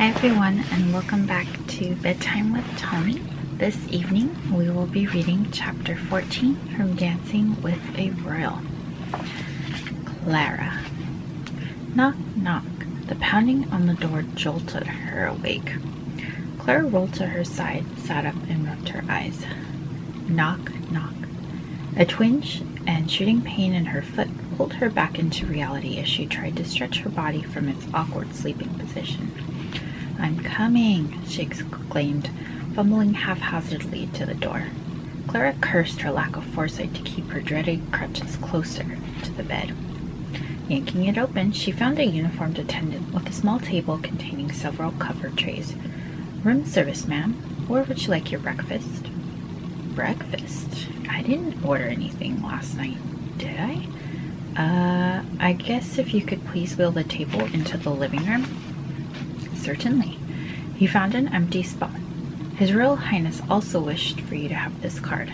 Hi everyone, and welcome back to Bedtime with Tomi. This evening we will be reading chapter 14 from Dancing with a Royal. Clara. Knock, knock. The pounding on the door jolted her awake. Clara rolled to her side, sat up, and rubbed her eyes. Knock, knock. A twinge and shooting pain in her foot pulled her back into reality as she tried to stretch her body from its awkward sleeping position. "I'm coming," she exclaimed, fumbling haphazardly to the door. Clara cursed her lack of foresight to keep her dreaded crutches closer to the bed. Yanking it open, she found a uniformed attendant with a small table containing several covered trays. "Room service, ma'am. Where would you like your breakfast?" "Breakfast? I didn't order anything last night, did I? I guess if you could please wheel the table into the living room." "Certainly." He found an empty spot. "His Royal Highness also wished for you to have this card."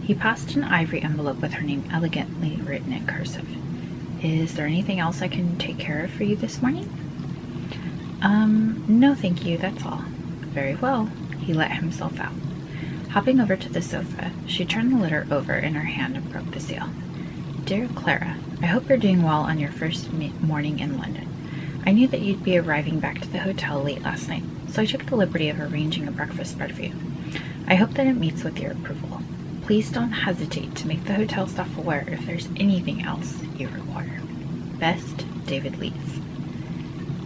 He passed an ivory envelope with her name elegantly written in cursive. "Is there anything else I can take care of for you this morning?" No thank you, that's all." "Very well." He let himself out. Hopping over to the sofa, she turned the letter over in her hand and broke the seal. "Dear Clara, I hope you're doing well on your first morning in London. I knew that you'd be arriving back to the hotel late last night, so I took the liberty of arranging a breakfast spread for you. I hope that it meets with your approval. Please don't hesitate to make the hotel staff aware if there's anything else you require. Best, David Leeds."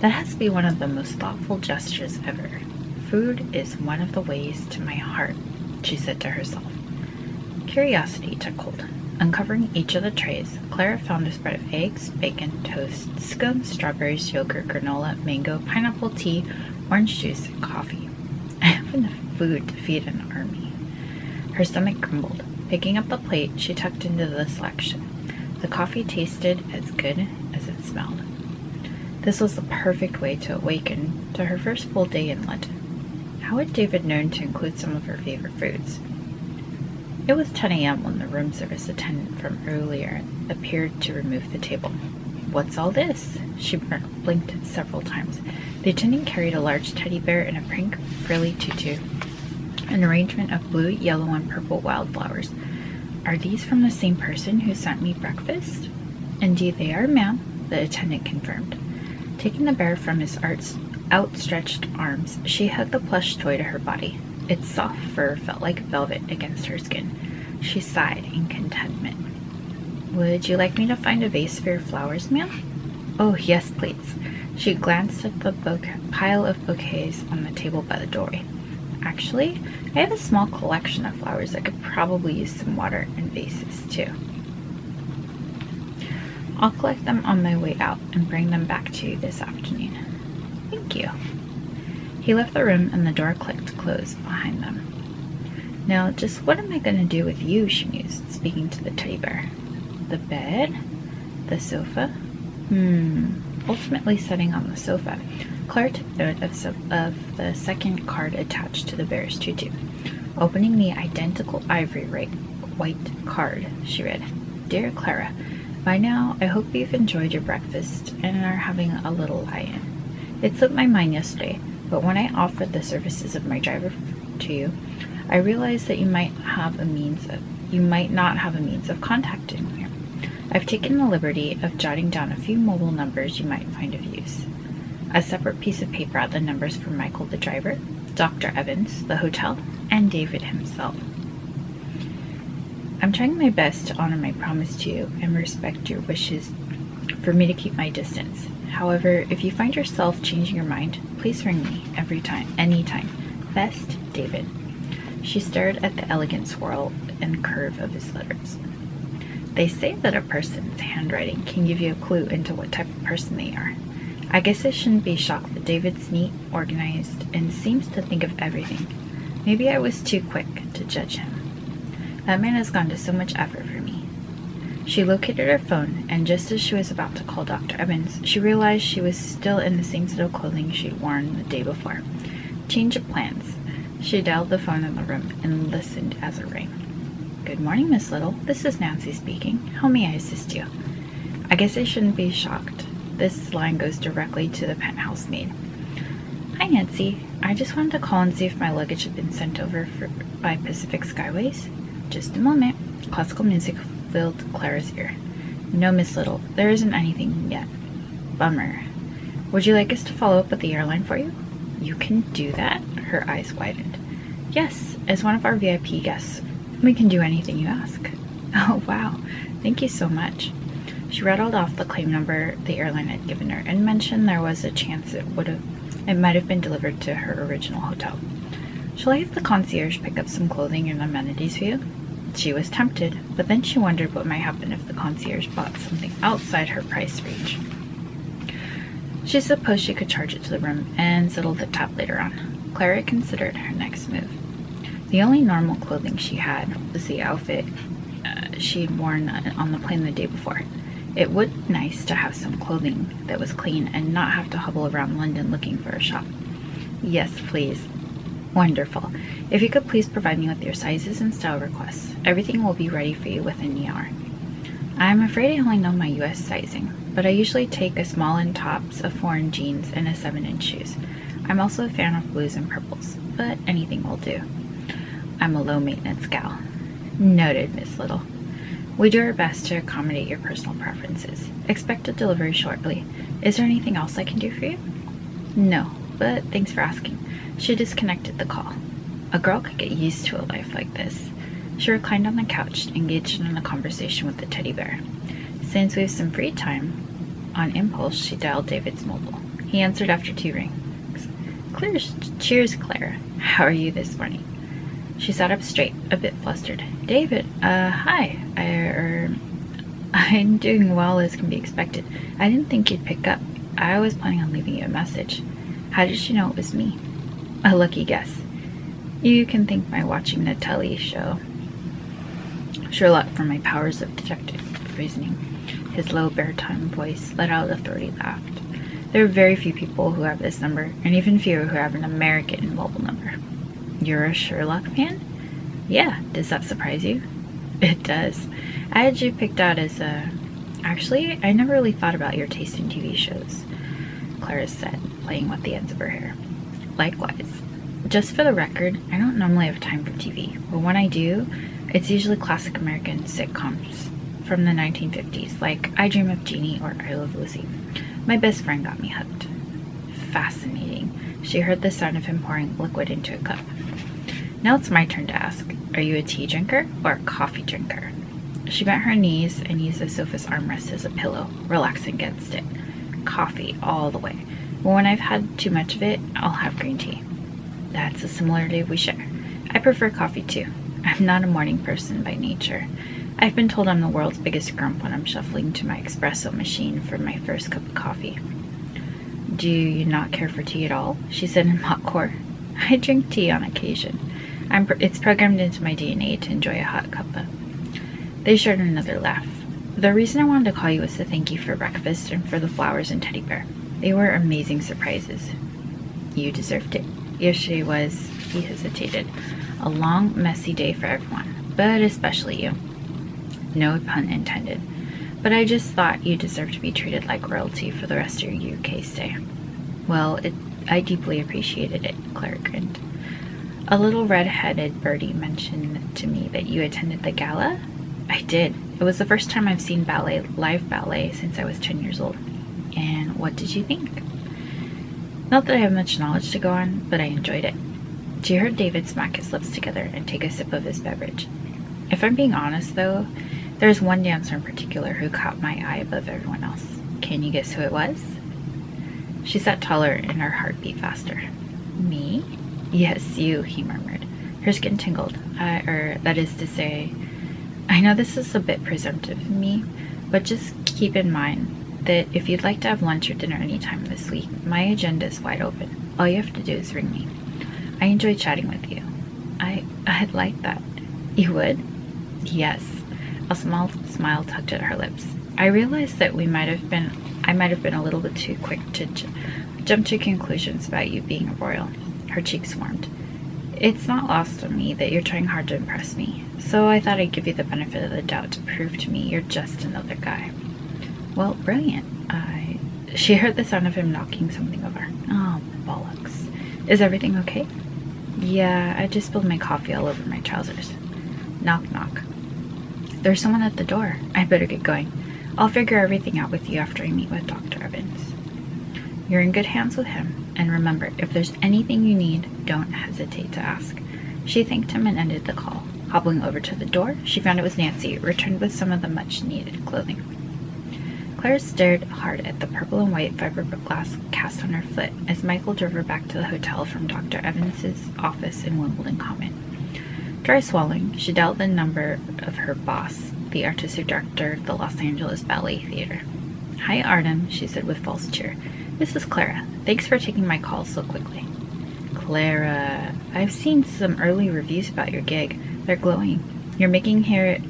That has to be one of the most thoughtful gestures ever. Food is one of the ways to my heart, she said to herself. Curiosity took hold. Uncovering each of the trays, Clara found a spread of eggs, bacon, toast, scones, strawberries, yogurt, granola, mango, pineapple, tea, orange juice, and coffee. I have enough food to feed an army. Her stomach grumbled. Picking up the plate, she tucked into the selection. The coffee tasted as good as it smelled. This was the perfect way to awaken to her first full day in London. How had David known to include some of her favorite foods? It was 10 a.m. when the room service attendant from earlier appeared to remove the table. "What's all this?" She blinked several times. The attendant carried a large teddy bear in a pink frilly tutu, an arrangement of blue, yellow, and purple wildflowers. "Are these from the same person who sent me breakfast?" "Indeed they are, ma'am," the attendant confirmed. Taking the bear from his outstretched arms, she hugged the plush toy to her body. Its soft fur felt like velvet against her skin. She sighed in contentment. "Would you like me to find a vase for your flowers, ma'am?" "Oh, yes, please." She glanced at the pile of bouquets on the table by the doorway. "Actually, I have a small collection of flowers that could probably use some water and vases, too. I'll collect them on my way out and bring them back to you this afternoon." "Thank you." He left the room and the door clicked closed behind them. "Now, just what am I going to do with you?" she mused, speaking to the teddy bear. "The bed? The sofa? Ultimately setting on the sofa, Clara took note of the second card attached to the bear's tutu. Opening the identical ivory white card, she read, "Dear Clara, by now I hope you've enjoyed your breakfast and are having a little lie-in. It slipped my mind yesterday, but when I offered the services of my driver to you, I realized that you might not have a means of contacting me. I've taken the liberty of jotting down a few mobile numbers you might find of use." A separate piece of paper had the numbers for Michael the driver, Dr. Evans, the hotel, and David himself. "I'm trying my best to honor my promise to you and respect your wishes for me to keep my distance. However, if you find yourself changing your mind, please ring me anytime. Best, David." She stared at the elegant swirl and curve of his letters. They say that a person's handwriting can give you a clue into what type of person they are. I guess I shouldn't be shocked that David's neat, organized, and seems to think of everything. Maybe I was too quick to judge him. That man has gone to so much effort for me. She located her phone, and just as she was about to call Dr. Evans, she realized she was still in the same set of clothing she'd worn the day before. Change of plans. She dialed the phone in the room and listened as it rang. "Good morning, Miss Little. This is Nancy speaking. How may I assist you?" "I guess I shouldn't be shocked. This line goes directly to the penthouse maid. Hi, Nancy. I just wanted to call and see if my luggage had been sent over by Pacific Skyways. Just a moment. Classical music filled Clara's ear. No, Miss Little, there isn't anything yet. Bummer. Would you like us to follow up with the airline for you? You can do that? Her eyes widened. Yes, as one of our VIP guests. We can do anything you ask. Oh, wow. Thank you so much. She rattled off the claim number the airline had given her and mentioned there was a chance it might have been delivered to her original hotel. Shall I have the concierge pick up some clothing and amenities for you? She was tempted, but then she wondered what might happen if the concierge bought something outside her price range. She supposed she could charge it to the room and settle the tab later on. Clara considered her next move. The only normal clothing she had was the outfit she'd worn on the plane the day before. It would be nice to have some clothing that was clean and not have to hobble around London looking for a shop. Yes, please. Wonderful. If you could please provide me with your sizes and style requests. Everything will be ready for you within the hour. I'm afraid I only know my US sizing, but I usually take a small in tops, a 4 in jeans, and a 7 in shoes. I'm also a fan of blues and purples, but anything will do. I'm a low-maintenance gal. Noted, Miss Little. We do our best to accommodate your personal preferences. Expect a delivery shortly. Is there anything else I can do for you? No, but thanks for asking. She disconnected the call. A girl could get used to a life like this. She reclined on the couch, engaged in a conversation with the teddy bear. Since we have some free time, on impulse, she dialed David's mobile. He answered after 2 rings. Cheers, Clara. How are you this morning? She sat up straight, a bit flustered. David, hi. I'm doing well as can be expected. I didn't think you'd pick up. I was planning on leaving you a message. How did you know it was me? A lucky guess. You can thank my watching the telly show Sherlock for my powers of detective reasoning. His low baritone voice let out a throaty laugh. There are very few people who have this number, and even fewer who have an American mobile number. You're a Sherlock fan? Yeah, does that surprise you? It does. I had you picked out as a... Actually, I never really thought about your taste in TV shows, Clara said, playing with the ends of her hair. Likewise. Just for the record, I don't normally have time for TV, but when I do, it's usually classic American sitcoms from the 1950s, like I Dream of Jeannie or I Love Lucy. My best friend got me hooked. Fascinating. She heard the sound of him pouring liquid into a cup. Now it's my turn to ask, are you a tea drinker or a coffee drinker? She bent her knees and used the sofa's armrest as a pillow, relaxing against it. Coffee all the way. But when I've had too much of it, I'll have green tea. That's a similarity we share. I prefer coffee too. I'm not a morning person by nature. I've been told I'm the world's biggest grump when I'm shuffling to my espresso machine for my first cup of coffee. Do you not care for tea at all? She said in mock horror. I drink tea on occasion. It's programmed into my DNA to enjoy a hot cuppa. They shared another laugh. The reason I wanted to call you was to thank you for breakfast and for the flowers and teddy bear. They were amazing surprises. You deserved it. Yesterday was, he hesitated, a long, messy day for everyone, but especially you. No pun intended. But I just thought you deserved to be treated like royalty for the rest of your UK stay. Well, I deeply appreciated it, Clara grinned. A little red-headed birdie mentioned to me that you attended the gala? I did. It was the first time I've seen live ballet since I was 10 years old. And what did you think? Not that I have much knowledge to go on, but I enjoyed it. She heard David smack his lips together and take a sip of his beverage. If I'm being honest, though, there's one dancer in particular who caught my eye above everyone else. Can you guess who it was? She sat taller and her heart beat faster. Me? Yes, you, he murmured. Her skin tingled. That is to say, I know this is a bit presumptive of me, but just keep in mind that if you'd like to have lunch or dinner anytime this week, my agenda is wide open. All you have to do is ring me. I enjoy chatting with you. I'd like that. You would? Yes. A small smile tugged at her lips. I realized that I might have been a little bit too quick to jump to conclusions about you being a royal. Her cheeks warmed. It's not lost on me that you're trying hard to impress me, so I thought I'd give you the benefit of the doubt to prove to me you're just another guy. Well, brilliant. She heard the sound of him knocking something over. Oh, bollocks. Is everything okay? Yeah, I just spilled my coffee all over my trousers. Knock, knock. There's someone at the door. I better get going. I'll figure everything out with you after I meet with Dr. Evans. You're in good hands with him, and remember, if there's anything you need, don't hesitate to ask. She thanked him and ended the call. Hobbling over to the door, she found it was Nancy, returned with some of the much-needed clothing. Clara stared hard at the purple and white fiberglass cast on her foot as Michael drove her back to the hotel from Dr. Evans's office in Wimbledon Common. Dry swallowing, she dialed the number of her boss, the artistic director of the Los Angeles Ballet Theater. Hi, Artem, she said with false cheer. This is Clara. Thanks for taking my call so quickly. Clara, I've seen some early reviews about your gig. They're glowing. You're making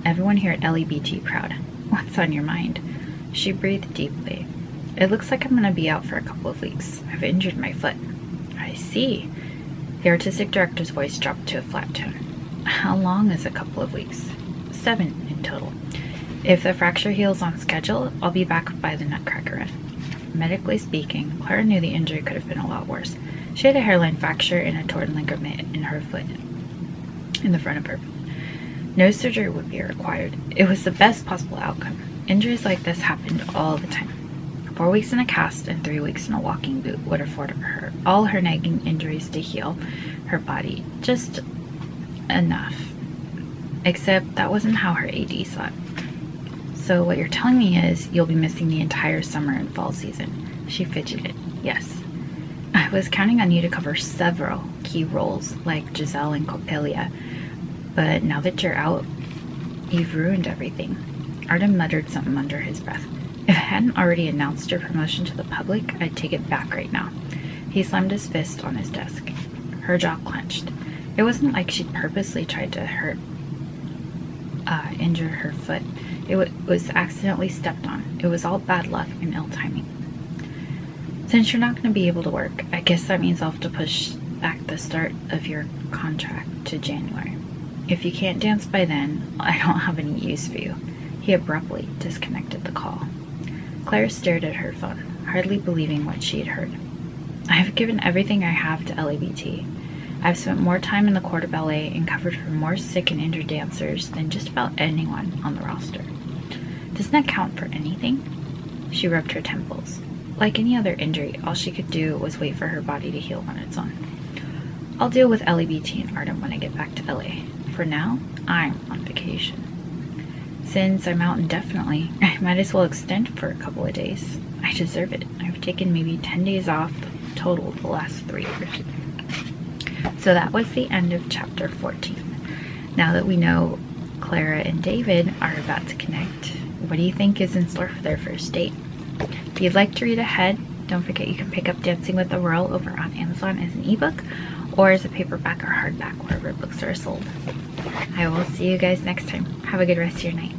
everyone here at LEBT proud. What's on your mind? She breathed deeply. It looks like I'm going to be out for a couple of weeks. I've injured my foot. I see. The artistic director's voice dropped to a flat tone. How long is a couple of weeks? 7 in total. If the fracture heals on schedule, I'll be back by the Nutcracker Run. Medically speaking, Clara knew the injury could have been a lot worse. She had a hairline fracture and a torn ligament in her foot, in the front of her foot. No surgery would be required. It was the best possible outcome. Injuries like this happened all the time. 4 weeks in a cast and 3 weeks in a walking boot would afford her all her nagging injuries to heal her body. Just enough. Except that wasn't how her AD saw it. So what you're telling me is you'll be missing the entire summer and fall season. She fidgeted. Yes. I was counting on you to cover several key roles like Giselle and Coppelia, but now that you're out, you've ruined everything. Artem muttered something under his breath. If I hadn't already announced your promotion to the public, I'd take it back right now. He slammed his fist on his desk. Her jaw clenched. It wasn't like she'd purposely tried to injure her foot. It was accidentally stepped on. It was all bad luck and ill timing. Since you're not going to be able to work, I guess that means I'll have to push back the start of your contract to January. If you can't dance by then, I don't have any use for you. He abruptly disconnected the call. Clara stared at her phone, hardly believing what she had heard. I have given everything I have to LABT. I've spent more time in the quarter ballet and covered for more sick and injured dancers than just about anyone on the roster. Doesn't that count for anything? She rubbed her temples. Like any other injury, all she could do was wait for her body to heal on its own. I'll deal with LABT and Artem when I get back to LA. For now, I'm on vacation. Since I'm out indefinitely, I might as well extend for a couple of days. I deserve it. I've taken maybe 10 days off total the last 3 years. So that was the end of chapter 14. Now that we know Clara and David are about to connect, what do you think is in store for their first date? If you'd like to read ahead, don't forget you can pick up Dancing with the Whirl over on Amazon as an ebook or as a paperback or hardback wherever books are sold. I will see you guys next time. Have a good rest of your night.